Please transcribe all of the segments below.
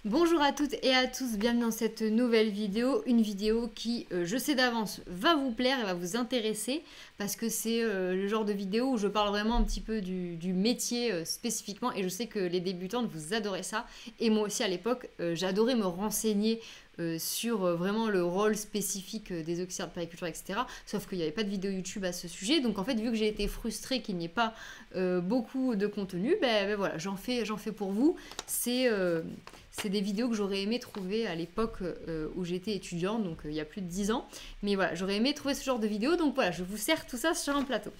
Bonjour à toutes et à tous, bienvenue dans cette nouvelle vidéo, une vidéo qui, je sais d'avance, va vous plaire et va vous intéresser parce que c'est le genre de vidéo où je parle vraiment un petit peu du métier spécifiquement et je sais que les débutantes vous adorez ça et moi aussi à l'époque j'adorais me renseigner sur vraiment le rôle spécifique des auxiliaires de périculture, etc. Sauf qu'il n'y avait pas de vidéo YouTube à ce sujet, donc en fait vu que j'ai été frustrée qu'il n'y ait pas beaucoup de contenu, ben voilà, j'en fais pour vous. C'est des vidéos que j'aurais aimé trouver à l'époque où j'étais étudiante, donc il y a plus de 10 ans. Mais voilà, j'aurais aimé trouver ce genre de vidéos, donc voilà, je vous sers tout ça sur un plateau.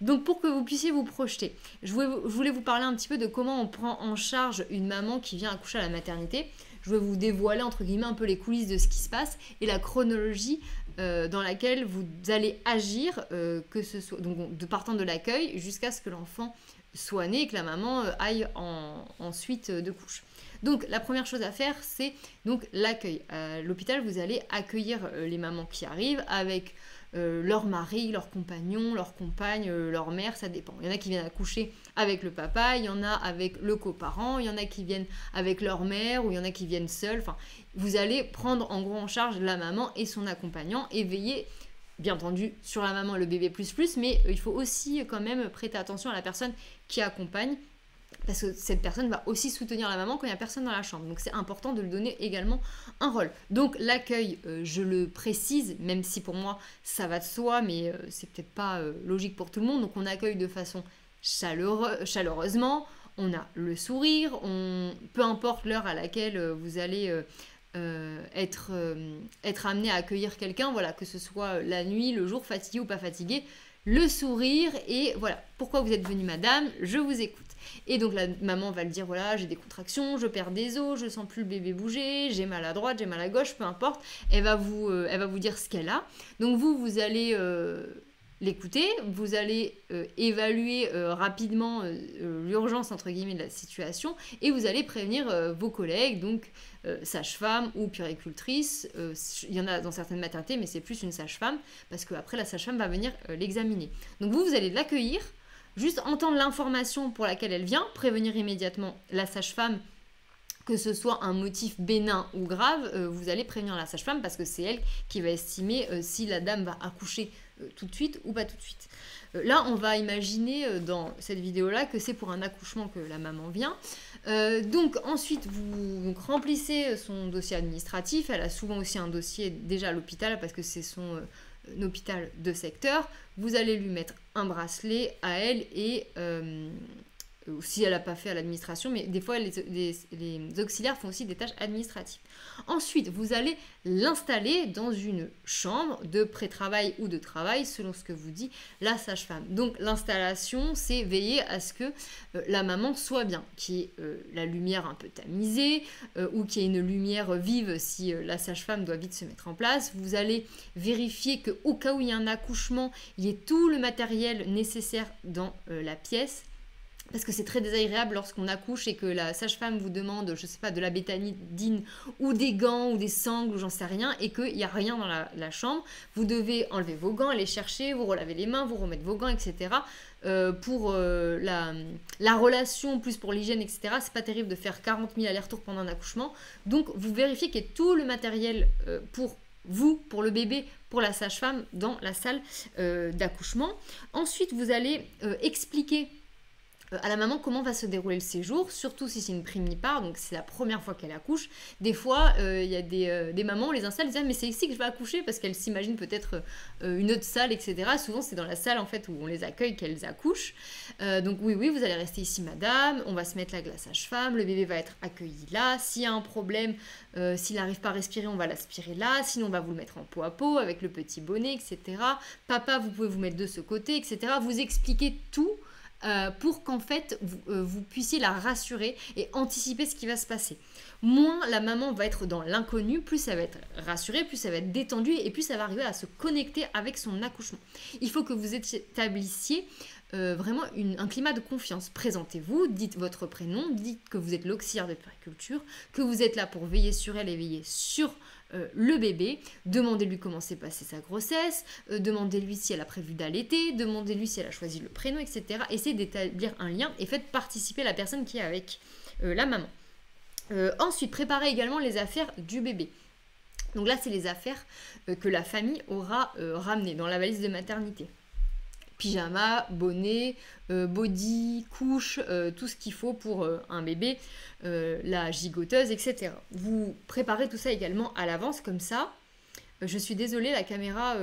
Donc pour que vous puissiez vous projeter, je voulais vous parler un petit peu de comment on prend en charge une maman qui vient accoucher à la maternité. Je vais vous dévoiler entre guillemets un peu les coulisses de ce qui se passe et la chronologie dans laquelle vous allez agir, que ce soit donc de partant de l'accueil jusqu'à ce que l'enfant soit né et que la maman aille en suite de couche. Donc la première chose à faire, c'est donc l'accueil. À l'hôpital, vous allez accueillir les mamans qui arrivent avec leur mari, leur compagnon, leur compagne, leur mère, ça dépend. Il y en a qui viennent accoucher avec le papa, il y en a avec le coparent, il y en a qui viennent avec leur mère ou il y en a qui viennent seuls. Enfin, vous allez prendre en gros en charge la maman et son accompagnant et veiller bien entendu sur la maman et le bébé plus, mais il faut aussi quand même prêter attention à la personne qui accompagne parce que cette personne va aussi soutenir la maman quand il n'y a personne dans la chambre. Donc c'est important de lui donner également un rôle. Donc l'accueil, je le précise, même si pour moi ça va de soi, mais c'est peut-être pas logique pour tout le monde. Donc on accueille de façon chaleureusement, on a le sourire, peu importe l'heure à laquelle vous allez être amené à accueillir quelqu'un, voilà, que ce soit la nuit, le jour, fatigué ou pas fatigué, le sourire et voilà, pourquoi vous êtes venue madame, je vous écoute. Et donc la maman va le dire, voilà, j'ai des contractions, je perds des os, je sens plus le bébé bouger, j'ai mal à droite, j'ai mal à gauche, peu importe, elle va vous dire ce qu'elle a. Donc vous allez l'écouter, vous allez évaluer rapidement l'urgence entre guillemets de la situation et vous allez prévenir vos collègues, donc sage-femme ou puéricultrice. Il y en a dans certaines maternités, mais c'est plus une sage-femme parce qu'après la sage-femme va venir l'examiner. Donc vous allez l'accueillir, juste entendre l'information pour laquelle elle vient, prévenir immédiatement la sage-femme, que ce soit un motif bénin ou grave, vous allez prévenir la sage-femme parce que c'est elle qui va estimer si la dame va accoucher tout de suite ou pas tout de suite. Là, on va imaginer dans cette vidéo-là que c'est pour un accouchement que la maman vient. Donc ensuite, vous donc, remplissez son dossier administratif. Elle a souvent aussi un dossier déjà à l'hôpital parce que c'est son hôpital de secteur. Vous allez lui mettre un bracelet à elle et si elle n'a pas fait à l'administration, mais des fois les auxiliaires font aussi des tâches administratives. Ensuite, vous allez l'installer dans une chambre de pré-travail ou de travail, selon ce que vous dit la sage-femme. Donc l'installation, c'est veiller à ce que la maman soit bien, qu'il y ait la lumière un peu tamisée ou qu'il y ait une lumière vive si la sage-femme doit vite se mettre en place. Vous allez vérifier qu'au cas où il y a un accouchement, il y ait tout le matériel nécessaire dans la pièce. Parce que c'est très désagréable lorsqu'on accouche et que la sage-femme vous demande, je sais pas, de la bétadine ou des gants ou des sangles ou j'en sais rien et qu'il n'y a rien dans la chambre. Vous devez enlever vos gants, aller chercher, vous relaver les mains, vous remettre vos gants, etc. Pour la relation, plus pour l'hygiène, etc. C'est pas terrible de faire 40 000 allers-retours pendant un accouchement. Donc vous vérifiez qu'il y ait tout le matériel pour vous, pour le bébé, pour la sage-femme dans la salle d'accouchement. Ensuite, vous allez expliquer à la maman comment va se dérouler le séjour, surtout si c'est une primipare, donc c'est la première fois qu'elle accouche. Des fois, il y a des mamans, on les installe, ils disent ah, mais c'est ici que je vais accoucher parce qu'elles s'imaginent peut-être une autre salle, etc. Souvent, c'est dans la salle en fait où on les accueille qu'elles accouchent. Donc oui, vous allez rester ici, madame. On va se mettre là avec la sage-femme. Le bébé va être accueilli là. S'il y a un problème, s'il n'arrive pas à respirer, on va l'aspirer là. Sinon, on va vous le mettre en peau à peau avec le petit bonnet, etc. Papa, vous pouvez vous mettre de ce côté, etc. Vous expliquez tout. Pour qu'en fait vous puissiez la rassurer et anticiper ce qui va se passer. Moins la maman va être dans l'inconnu, plus elle va être rassurée, plus elle va être détendue et plus elle va arriver à se connecter avec son accouchement. Il faut que vous établissiez vraiment un climat de confiance. Présentez-vous, dites votre prénom, dites que vous êtes l'auxiliaire de puériculture, que vous êtes là pour veiller sur elle et veiller sur le bébé, demandez-lui comment s'est passée sa grossesse, demandez-lui si elle a prévu d'allaiter, demandez-lui si elle a choisi le prénom, etc. Essayez d'établir un lien et faites participer la personne qui est avec la maman. Ensuite, préparez également les affaires du bébé. Donc là, c'est les affaires que la famille aura ramenées dans la valise de maternité. Pyjama, bonnet, body, couche, tout ce qu'il faut pour un bébé, la gigoteuse, etc. Vous préparez tout ça également à l'avance, comme ça. Je suis désolée, la caméra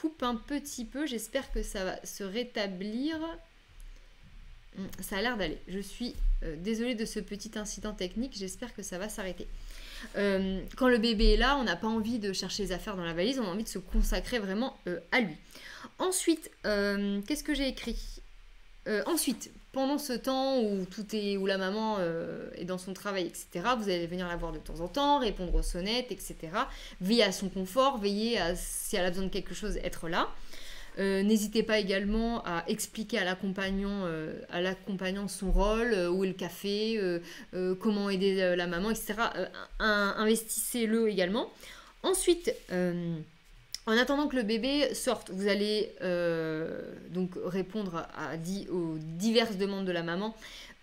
coupe un petit peu, j'espère que ça va se rétablir. Ça a l'air d'aller. Je suis désolée de ce petit incident technique, j'espère que ça va s'arrêter. Quand le bébé est là, on n'a pas envie de chercher les affaires dans la valise, on a envie de se consacrer vraiment à lui. Ensuite, qu'est-ce que j'ai écrit? Ensuite, pendant ce temps où la maman est dans son travail, etc., vous allez venir la voir de temps en temps, répondre aux sonnettes, etc. Veiller à son confort, veiller à, si elle a besoin de quelque chose, être là. N'hésitez pas également à expliquer à l'accompagnant son rôle, où est le café, comment aider la maman, etc. Investissez-le également. Ensuite, en attendant que le bébé sorte, vous allez donc répondre aux diverses demandes de la maman.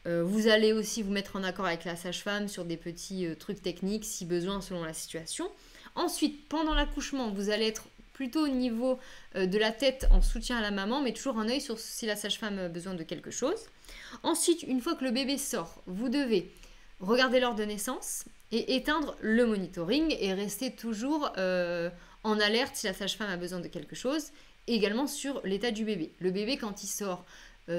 Vous allez aussi vous mettre en accord avec la sage-femme sur des petits trucs techniques si besoin selon la situation. Ensuite, pendant l'accouchement, vous allez être plutôt au niveau de la tête en soutien à la maman, mais toujours un œil sur si la sage-femme a besoin de quelque chose. Ensuite, une fois que le bébé sort, vous devez regarder l'heure de naissance et éteindre le monitoring et rester toujours en alerte si la sage-femme a besoin de quelque chose, et également sur l'état du bébé. Le bébé, quand il sort,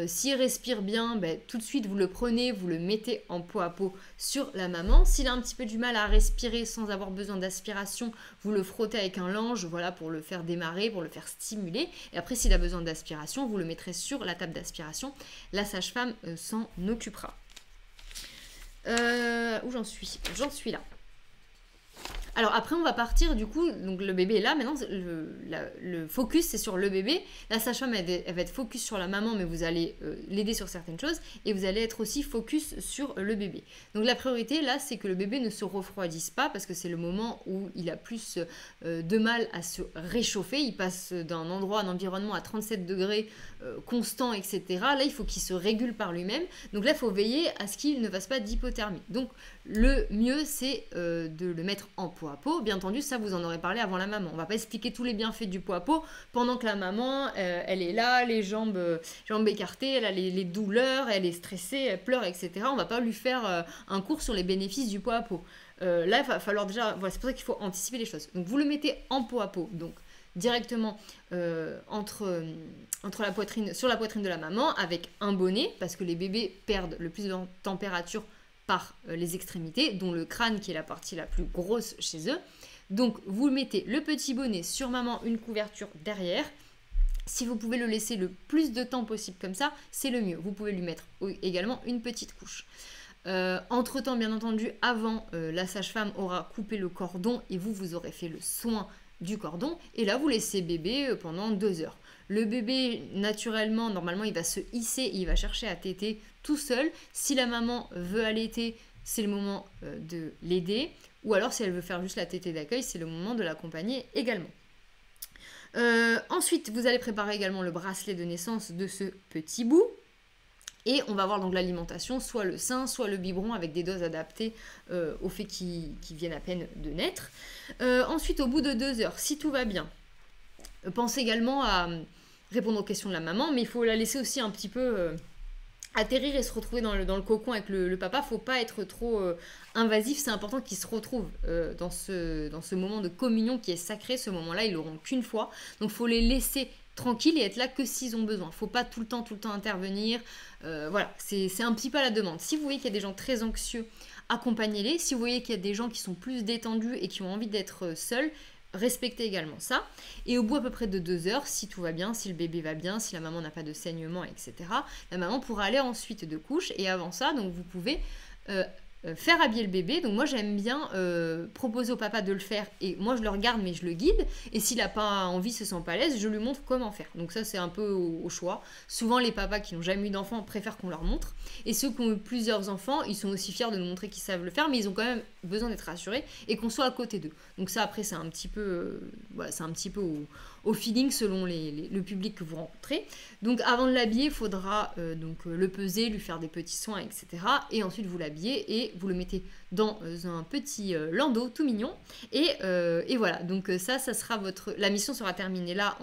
s'il respire bien, tout de suite vous le prenez, vous le mettez en peau à peau sur la maman. S'il a un petit peu du mal à respirer sans avoir besoin d'aspiration, vous le frottez avec un linge, voilà, pour le faire démarrer, pour le faire stimuler. Et après, s'il a besoin d'aspiration, vous le mettrez sur la table d'aspiration. La sage-femme s'en occupera. Où j'en suis? J'en suis là. Alors après on va partir du coup, donc le bébé est là, maintenant le focus c'est sur le bébé, la sage-femme elle va être focus sur la maman mais vous allez l'aider sur certaines choses et vous allez être aussi focus sur le bébé. Donc la priorité là c'est que le bébé ne se refroidisse pas parce que c'est le moment où il a plus de mal à se réchauffer, il passe d'un endroit, un environnement à 37 degrés constant, etc. Là il faut qu'il se régule par lui-même, donc là il faut veiller à ce qu'il ne fasse pas d'hypothermie. Donc le mieux c'est de le mettre en pot à pot. Bien entendu, ça vous en aurez parlé avant la maman. On va pas expliquer tous les bienfaits du pot à pot pendant que la maman, elle est là, les jambes écartées, elle a les douleurs, elle est stressée, elle pleure, etc. On va pas lui faire un cours sur les bénéfices du pot à pot. Là, il va falloir déjà... Voilà, c'est pour ça qu'il faut anticiper les choses. Donc, vous le mettez en pot à pot, donc directement sur la poitrine de la maman avec un bonnet, parce que les bébés perdent le plus de température par les extrémités, dont le crâne qui est la partie la plus grosse chez eux. Donc vous mettez le petit bonnet sur maman, une couverture derrière. Si vous pouvez le laisser le plus de temps possible comme ça, c'est le mieux. Vous pouvez lui mettre également une petite couche. Entre-temps, bien entendu, avant, la sage-femme aura coupé le cordon et vous aurez fait le soin du cordon. Et là, vous laissez bébé pendant 2 heures. Le bébé, naturellement, normalement, il va se hisser, il va chercher à téter tout seul. Si la maman veut allaiter, c'est le moment de l'aider. Ou alors, si elle veut faire juste la tétée d'accueil, c'est le moment de l'accompagner également. Ensuite, vous allez préparer également le bracelet de naissance de ce petit bout. Et on va voir donc l'alimentation, soit le sein, soit le biberon, avec des doses adaptées au fait qu'ils viennent à peine de naître. Ensuite, au bout de 2 heures, si tout va bien, pensez également à répondre aux questions de la maman, mais il faut la laisser aussi un petit peu atterrir et se retrouver dans le cocon avec le papa. Il ne faut pas être trop invasif, c'est important qu'ils se retrouvent dans ce moment de communion qui est sacré. Ce moment-là, ils l'auront qu'une fois, donc il faut les laisser tranquilles et être là que s'ils ont besoin. Il ne faut pas tout le temps intervenir. Voilà, c'est un petit peu à la demande. Si vous voyez qu'il y a des gens très anxieux, accompagnez-les. Si vous voyez qu'il y a des gens qui sont plus détendus et qui ont envie d'être seuls, respectez également ça. Et au bout à peu près de 2 heures, si tout va bien, si le bébé va bien, si la maman n'a pas de saignement, etc., la maman pourra aller ensuite de couche. Et avant ça, donc vous pouvez faire habiller le bébé. Donc moi j'aime bien proposer au papa de le faire et moi je le regarde mais je le guide, et s'il n'a pas envie, se sent pas à l'aise, je lui montre comment faire. Donc ça c'est un peu au choix. Souvent les papas qui n'ont jamais eu d'enfants préfèrent qu'on leur montre, et ceux qui ont eu plusieurs enfants, ils sont aussi fiers de nous montrer qu'ils savent le faire, mais ils ont quand même besoin d'être rassurés et qu'on soit à côté d'eux. Donc ça après c'est un petit peu voilà, c'est un petit peu au feeling selon le public que vous rencontrez. Donc avant de l'habiller, il faudra le peser, lui faire des petits soins, etc. Et ensuite vous l'habillez et vous le mettez dans un petit landau tout mignon. Et voilà, donc ça sera la mission sera terminée là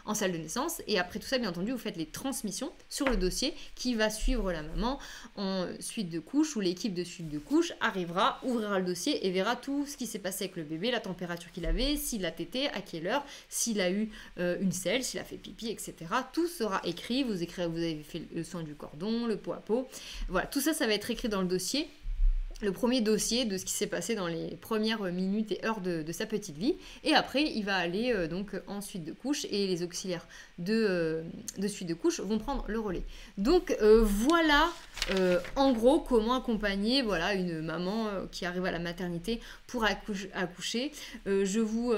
en salle de naissance. Et après tout ça, bien entendu, vous faites les transmissions sur le dossier qui va suivre la maman en suite de couche, où l'équipe de suite de couche arrivera, ouvrira le dossier et verra tout ce qui s'est passé avec le bébé, la température qu'il avait, s'il a tété, à quelle heure, s'il a eu une selle, s'il a fait pipi, etc. Tout sera écrit, vous avez fait le soin du cordon, le pot à pot. Voilà, tout ça, ça va être écrit dans le dossier. Le premier dossier de ce qui s'est passé dans les premières minutes et heures de sa petite vie. Et après, il va aller en suite de couche et les auxiliaires de suite de couche vont prendre le relais. Donc voilà en gros comment accompagner une maman qui arrive à la maternité pour accoucher. Je vous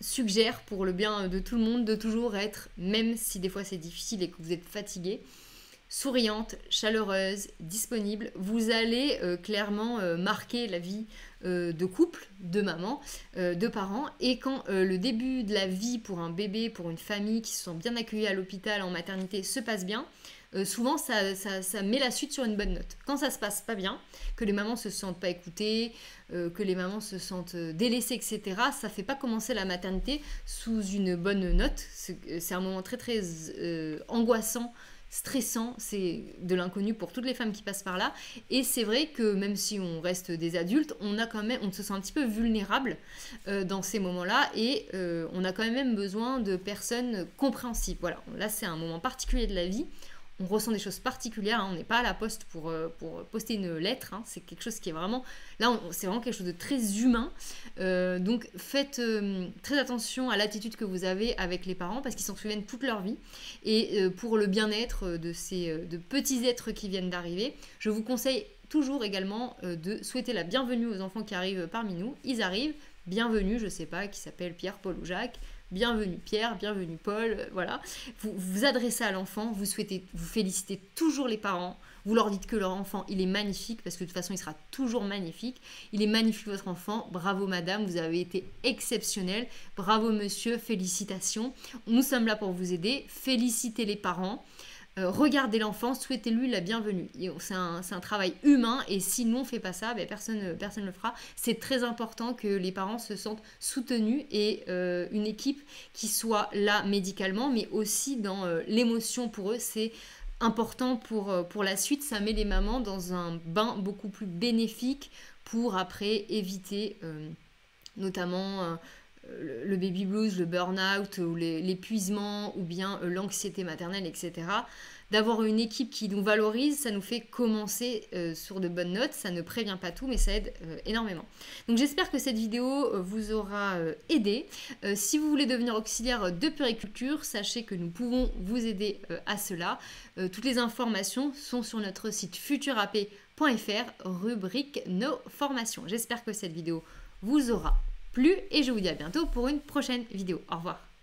suggère pour le bien de tout le monde de toujours être, même si des fois c'est difficile et que vous êtes fatigué, souriante, chaleureuse, disponible. Vous allez clairement marquer la vie de couple, de maman, de parents. Et quand le début de la vie pour un bébé, pour une famille qui se sent bien accueillie à l'hôpital, en maternité, se passe bien, souvent ça met la suite sur une bonne note. Quand ça se passe pas bien, que les mamans se sentent pas écoutées, que les mamans se sentent délaissées, etc., ça fait pas commencer la maternité sous une bonne note. C'est un moment très très angoissant, stressant, c'est de l'inconnu pour toutes les femmes qui passent par là. Et c'est vrai que même si on reste des adultes, on se sent un petit peu vulnérable dans ces moments-là et on a quand même besoin de personnes compréhensives. Voilà, là c'est un moment particulier de la vie. On ressent des choses particulières, hein. On n'est pas à la poste pour poster une lettre, hein. C'est quelque chose qui est vraiment... Là, c'est vraiment quelque chose de très humain. Donc, faites très attention à l'attitude que vous avez avec les parents parce qu'ils s'en souviennent toute leur vie. Et pour le bien-être de ces petits êtres qui viennent d'arriver, je vous conseille toujours également de souhaiter la bienvenue aux enfants qui arrivent parmi nous. Ils arrivent, bienvenue, je sais pas, qui s'appelle Pierre, Paul ou Jacques. Bienvenue Pierre, bienvenue Paul, voilà. Vous vous adressez à l'enfant, vous félicitez toujours les parents, vous leur dites que leur enfant, il est magnifique, parce que de toute façon, il sera toujours magnifique. Il est magnifique votre enfant, bravo madame, vous avez été exceptionnel, bravo monsieur, félicitations. Nous sommes là pour vous aider, félicitez les parents. Regardez l'enfant, souhaitez-lui la bienvenue. C'est un travail humain et si nous on ne fait pas ça, personne ne le fera. C'est très important que les parents se sentent soutenus et une équipe qui soit là médicalement, mais aussi dans l'émotion pour eux. C'est important pour la suite. Ça met les mamans dans un bain beaucoup plus bénéfique pour après éviter notamment... le baby blues, le burn-out, ou l'épuisement, ou bien l'anxiété maternelle, etc. D'avoir une équipe qui nous valorise, ça nous fait commencer sur de bonnes notes. Ça ne prévient pas tout, mais ça aide énormément. Donc j'espère que cette vidéo vous aura aidé. Si vous voulez devenir auxiliaire de puériculture, sachez que nous pouvons vous aider à cela. Toutes les informations sont sur notre site futurap.fr, rubrique nos formations. J'espère que cette vidéo vous aura plu et je vous dis à bientôt pour une prochaine vidéo. Au revoir.